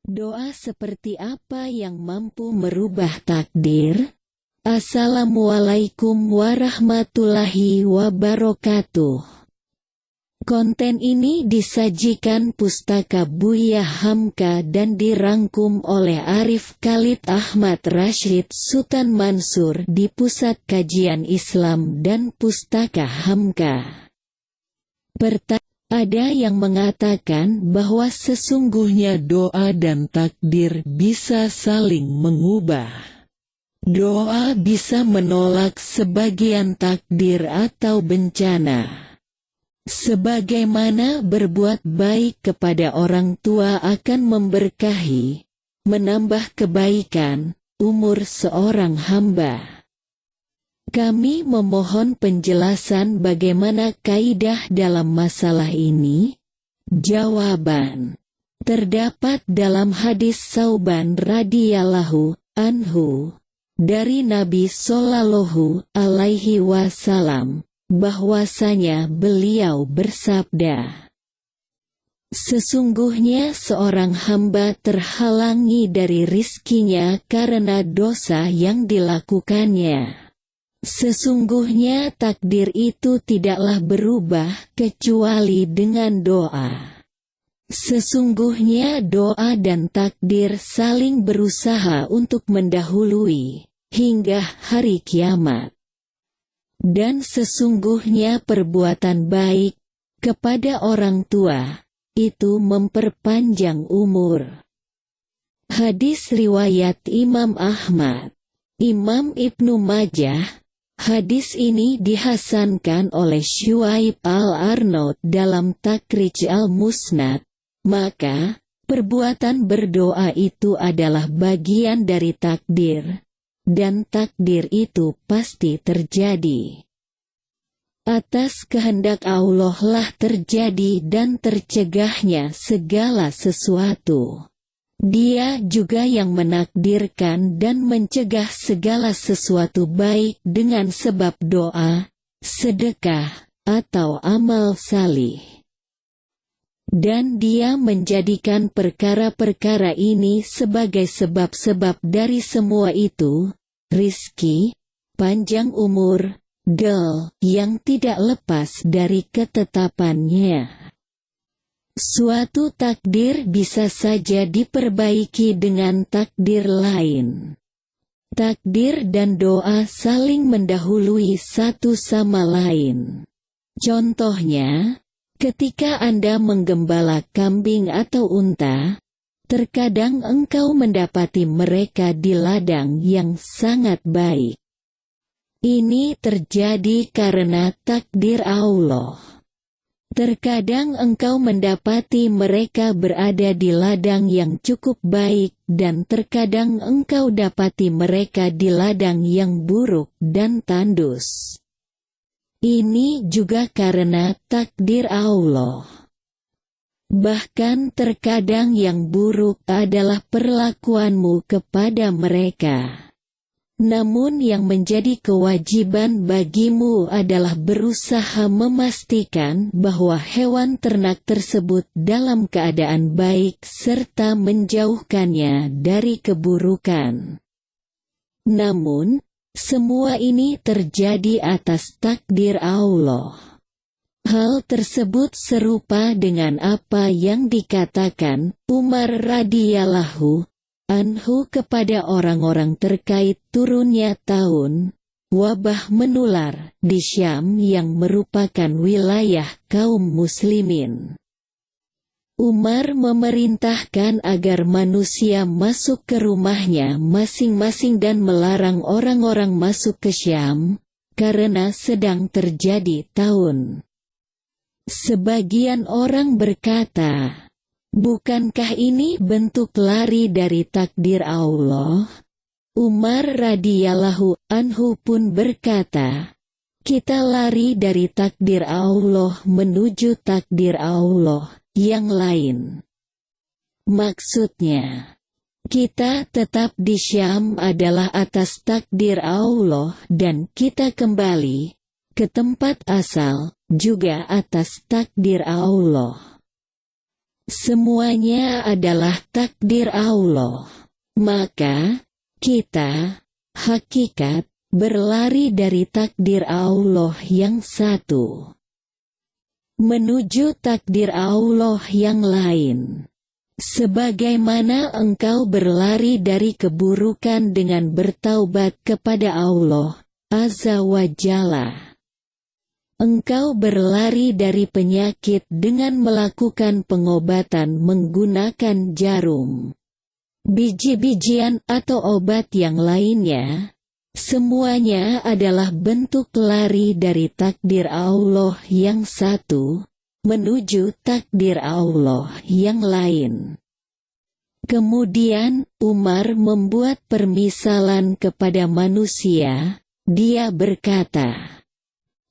Doa seperti apa yang mampu merubah takdir? Assalamualaikum warahmatullahi wabarakatuh. Konten ini disajikan Pustaka Buya Hamka dan dirangkum oleh Arif Khalid Ahmad Rashid Sultan Mansur di Pusat Kajian Islam dan Pustaka Hamka. Ada yang mengatakan bahwa sesungguhnya doa dan takdir bisa saling mengubah. Doa bisa menolak sebagian takdir atau bencana. Sebagaimana berbuat baik kepada orang tua akan memberkahi, menambah kebaikan, umur seorang hamba. Kami memohon penjelasan bagaimana kaidah dalam masalah ini. Jawaban: terdapat dalam hadis Sauban radhiyallahu anhu dari Nabi Shallallahu alaihi wasallam bahwasanya beliau bersabda, sesungguhnya seorang hamba terhalangi dari rizkinya karena dosa yang dilakukannya. Sesungguhnya takdir itu tidaklah berubah kecuali dengan doa. Sesungguhnya doa dan takdir saling berusaha untuk mendahului hingga hari kiamat. Dan sesungguhnya perbuatan baik kepada orang tua itu memperpanjang umur. Hadis riwayat Imam Ahmad, Imam Ibnu Majah. Hadis ini dihasankan oleh Syuaib al-Arnaud dalam Takrij al-Musnad. Maka, perbuatan berdoa itu adalah bagian dari takdir. Dan takdir itu pasti terjadi. Atas kehendak Allah lah terjadi dan tercegahnya segala sesuatu. Dia juga yang menakdirkan dan mencegah segala sesuatu baik dengan sebab doa, sedekah, atau amal salih. Dan dia menjadikan perkara-perkara ini sebagai sebab-sebab dari semua itu, rizki, panjang umur, yang tidak lepas dari ketetapannya. Suatu takdir bisa saja diperbaiki dengan takdir lain. Takdir dan doa saling mendahului satu sama lain. Contohnya, ketika Anda menggembala kambing atau unta, terkadang engkau mendapati mereka di ladang yang sangat baik. Ini terjadi karena takdir Allah. Terkadang engkau mendapati mereka berada di ladang yang cukup baik dan terkadang engkau dapati mereka di ladang yang buruk dan tandus. Ini juga karena takdir Allah. Bahkan terkadang yang buruk adalah perlakuanmu kepada mereka. Namun yang menjadi kewajiban bagimu adalah berusaha memastikan bahwa hewan ternak tersebut dalam keadaan baik serta menjauhkannya dari keburukan. Namun, semua ini terjadi atas takdir Allah. Hal tersebut serupa dengan apa yang dikatakan Umar radhiyallahu anhu kepada orang-orang terkait turunnya tahun wabah menular di Syam yang merupakan wilayah kaum muslimin. Umar memerintahkan agar manusia masuk ke rumahnya masing-masing dan melarang orang-orang masuk ke Syam, karena sedang terjadi tahun. Sebagian orang berkata, bukankah ini bentuk lari dari takdir Allah? Umar radhiyallahu anhu pun berkata, kita lari dari takdir Allah menuju takdir Allah yang lain. Maksudnya, kita tetap di Syam adalah atas takdir Allah dan kita kembali ke tempat asal juga atas takdir Allah. Semuanya adalah takdir Allah. Maka, kita, hakikat, berlari dari takdir Allah yang satu menuju takdir Allah yang lain. Sebagaimana engkau berlari dari keburukan dengan bertaubat kepada Allah Azza wa Jalla. Engkau berlari dari penyakit dengan melakukan pengobatan menggunakan jarum, biji-bijian atau obat yang lainnya. Semuanya adalah bentuk lari dari takdir Allah yang satu menuju takdir Allah yang lain. Kemudian Umar membuat permisalan kepada manusia. Dia berkata,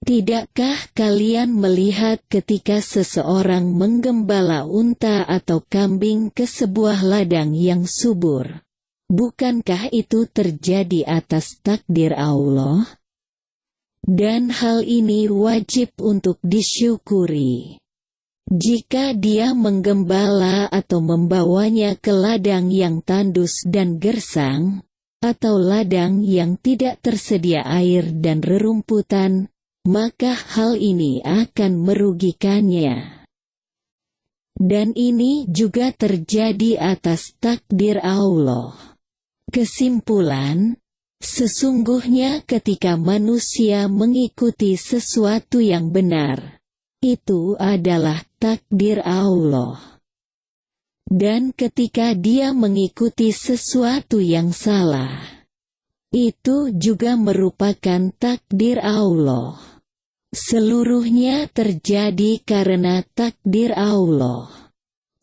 "Tidakkah kalian melihat ketika seseorang menggembala unta atau kambing ke sebuah ladang yang subur? Bukankah itu terjadi atas takdir Allah? Dan hal ini wajib untuk disyukuri. Jika dia menggembala atau membawanya ke ladang yang tandus dan gersang, atau ladang yang tidak tersedia air dan rerumputan, maka hal ini akan merugikannya. Dan ini juga terjadi atas takdir Allah." Kesimpulan, sesungguhnya ketika manusia mengikuti sesuatu yang benar, itu adalah takdir Allah. Dan ketika dia mengikuti sesuatu yang salah, itu juga merupakan takdir Allah. Seluruhnya terjadi karena takdir Allah.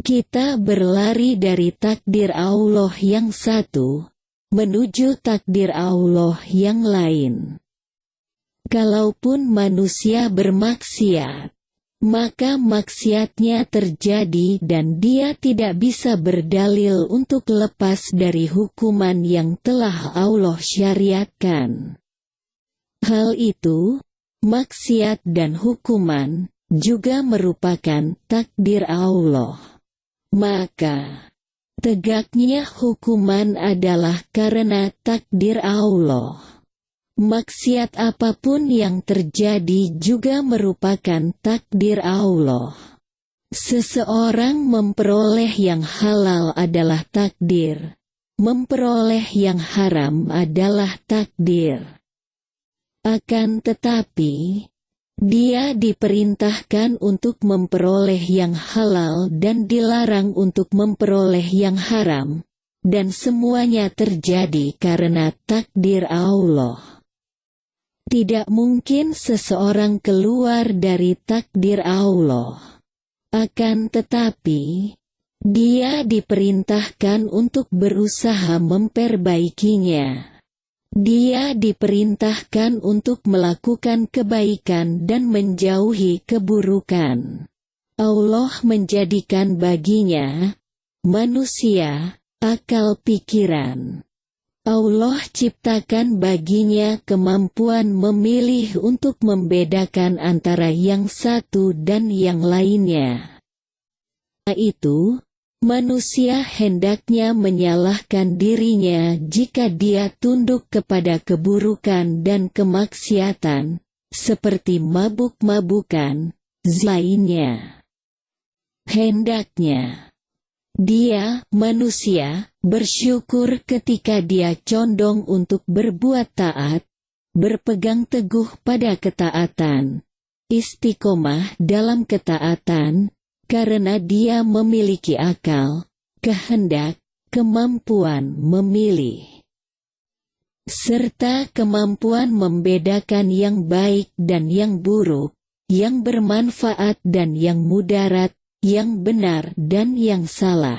Kita berlari dari takdir Allah yang satu menuju takdir Allah yang lain. Kalaupun manusia bermaksiat, maka maksiatnya terjadi dan dia tidak bisa berdalil untuk lepas dari hukuman yang telah Allah syariatkan. Hal itu, maksiat dan hukuman, juga merupakan takdir Allah. Maka, tegaknya hukuman adalah karena takdir Allah. Maksiat apapun yang terjadi juga merupakan takdir Allah. Seseorang memperoleh yang halal adalah takdir. Memperoleh yang haram adalah takdir. Akan tetapi, dia diperintahkan untuk memperoleh yang halal dan dilarang untuk memperoleh yang haram, dan semuanya terjadi karena takdir Allah. Tidak mungkin seseorang keluar dari takdir Allah. Akan tetapi, dia diperintahkan untuk berusaha memperbaikinya. Dia diperintahkan untuk melakukan kebaikan dan menjauhi keburukan. Allah menjadikan baginya, manusia, akal pikiran. Allah ciptakan baginya kemampuan memilih untuk membedakan antara yang satu dan yang lainnya. Itu, manusia hendaknya menyalahkan dirinya jika dia tunduk kepada keburukan dan kemaksiatan, seperti mabuk-mabukan, lainnya. Hendaknya dia, manusia, bersyukur ketika dia condong untuk berbuat taat, berpegang teguh pada ketaatan, istiqomah dalam ketaatan, karena dia memiliki akal, kehendak, kemampuan memilih, serta kemampuan membedakan yang baik dan yang buruk, yang bermanfaat dan yang mudarat, yang benar dan yang salah.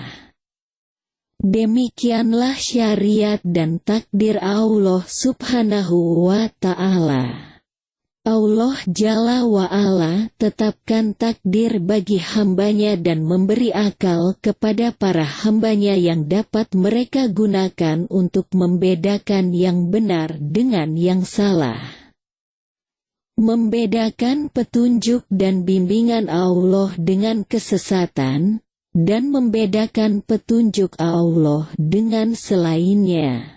Demikianlah syariat dan takdir Allah Subhanahu wa Ta'ala. Allah Jalla wa'ala tetapkan takdir bagi hambanya dan memberi akal kepada para hambanya yang dapat mereka gunakan untuk membedakan yang benar dengan yang salah. Membedakan petunjuk dan bimbingan Allah dengan kesesatan, dan membedakan petunjuk Allah dengan selainnya.